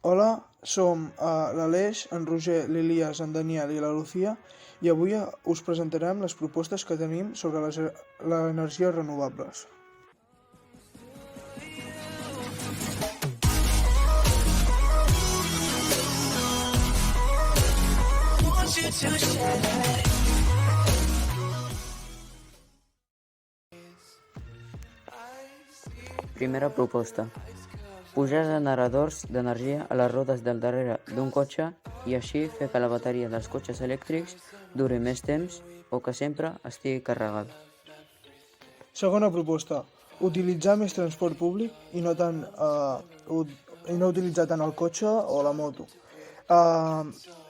Hola, som l'Aleix, en Roger, l'Ilias, en Daniel i la Lucía i avui us presentarem les propostes que tenim sobre les energies renovables. Primera proposta. Posar generadors d'energia a les rodes del darrere d'un cotxe i així fer que la bateria dels cotxes elèctrics duri més temps o que sempre estigui carregada. Segona proposta. Utilitzar més transport públic i no utilitzar tant el cotxe o la moto.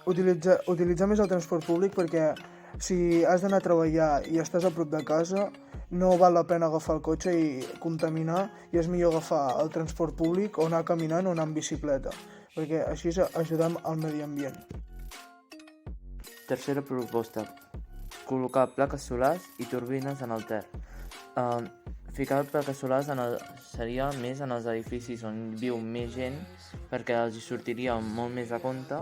Utilitzar més el transport públic perquè si has d'anar a treballar i estàs a prop de casa no val la pena agafar el cotxe i contaminar i és millor agafar el transport públic o anar caminant o anar amb bicicleta perquè així ajudem al medi ambient. Tercera proposta. Col·locar plaques solars i turbines en el Ter. Ficar plaques solars seria més en els edificis on viu més gent perquè els hi sortiria molt més a compte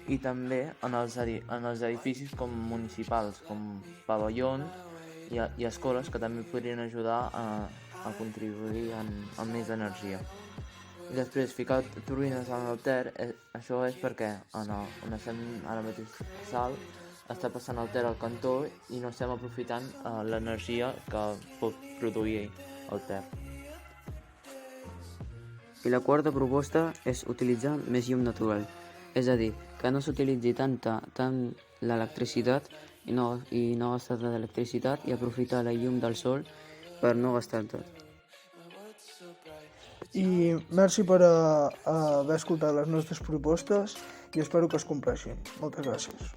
i també en els edificis com municipals, com pavellons i escoles que també podrien ajudar a contribuir amb més energia. I després, ficar turbines en el Ter, això és perquè on estem ara mateix Salt, està passant el Ter al cantó i no estem aprofitant l'energia que pot produir el Ter. I la quarta proposta és utilitzar més llum natural, és a dir, que no s'utilitzi tant l'electricitat i no gastar l'electricitat i aprofitar la llum del sol per no gastar tot. I merci per haver escoltat les nostres propostes i espero que es compleixin. Moltes gràcies.